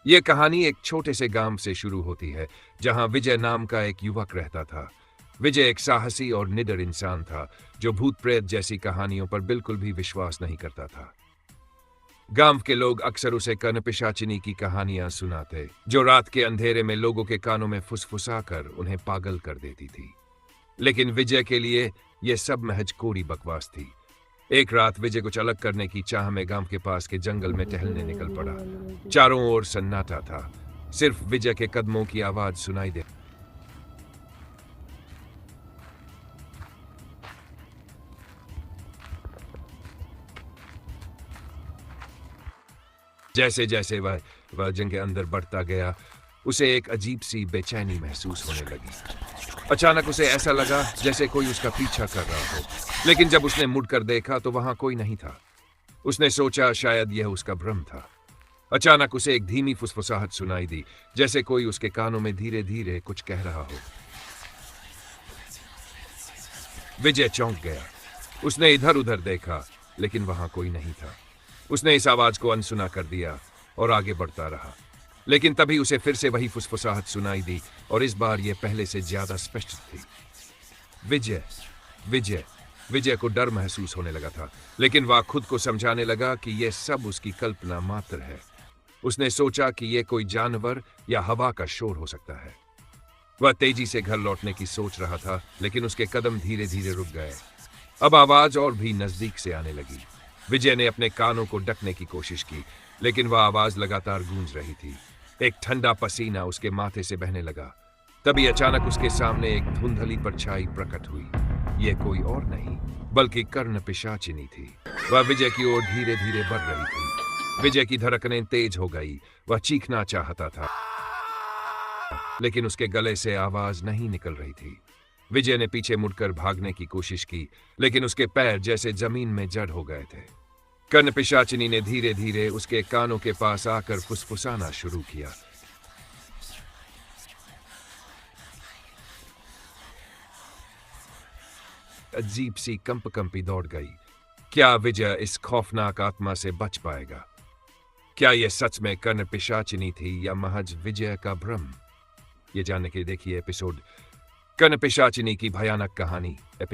ये कहानी एक छोटे से गांव से शुरू होती है, जहां विजय नाम का एक युवक रहता था। विजय एक साहसी और निडर इंसान था, जो भूत प्रेत जैसी कहानियों पर बिल्कुल भी विश्वास नहीं करता था। गांव के लोग अक्सर उसे कनपिशाचिनी की कहानियां सुनाते, जो रात के अंधेरे में लोगों के कानों में फुसफुसाकर उन्हें पागल कर देती थी। लेकिन विजय के लिए यह सब महज कोरी बकवास थी। एक रात विजय कुछ अलग करने की चाह में गांव के पास के जंगल में टहलने निकल पड़ा। चारों ओर सन्नाटा था, सिर्फ विजय के कदमों की आवाज सुनाई दे। जैसे जैसे वह जंगल के अंदर बढ़ता गया, उसे एक अजीब सी बेचैनी महसूस होने लगी। अचानक उसे ऐसा लगा जैसे कोई उसका पीछा कर रहा हो, लेकिन जब उसने मुड़कर देखा तो वहां कोई नहीं था। उसने सोचा शायद यह उसका भ्रम था। अचानक उसे एक धीमी फुसफुसाहट सुनाई दी, जैसे कोई उसके कानों में धीरे धीरे कुछ कह रहा हो। विजय चौंक गया। उसने इधर उधर देखा, लेकिन वहां कोई नहीं था। उसने इस आवाज को अनसुना कर दिया और आगे बढ़ता रहा। लेकिन तभी उसे फिर से वही फुसफुसाहट सुनाई दी, और इस बार यह पहले से ज्यादा स्पष्ट थी। विजय विजय विजय को डर महसूस होने लगा था, लेकिन वह खुद को समझाने लगा कि यह सब उसकी कल्पना मात्र है। उसने सोचा कि यह कोई जानवर या हवा का शोर हो सकता है। वह तेजी से घर लौटने की सोच रहा था, लेकिन उसके कदम धीरे धीरे रुक गए। अब आवाज और भी नजदीक से आने लगी। विजय ने अपने कानों को ढकने की कोशिश की, लेकिन वह आवाज लगातार गूंज रही थी। एक ठंडा पसीना उसके माथे से बहने लगा। तभी अचानक उसके सामने एक धुंधली परछाई प्रकट हुई। यह कोई और नहीं, बल्कि कर्णपिशाचिनी थी। वह विजय की ओर धीरे धीरे बढ़ रही थी। विजय की धड़कनें तेज हो गई। वह चीखना चाहता था, लेकिन उसके गले से आवाज नहीं निकल रही थी। विजय ने पीछे मुड़कर भागने की कोशिश की, लेकिन उसके पैर जैसे जमीन में जड़ हो गए थे। कर्णपिशाचिनी ने धीरे धीरे उसके कानों के पास आकर फुसफुसाना शुरू किया। अजीब सी कंपकंपी दौड़ गई। क्या विजय इस खौफनाक आत्मा से बच पाएगा? क्या यह सच में कर्णपिशाचिनी थी या महज विजय का भ्रम? ये जानने के लिए देखिए एपिसोड कर्णपिशाचिनी की भयानक कहानी। एपिसोड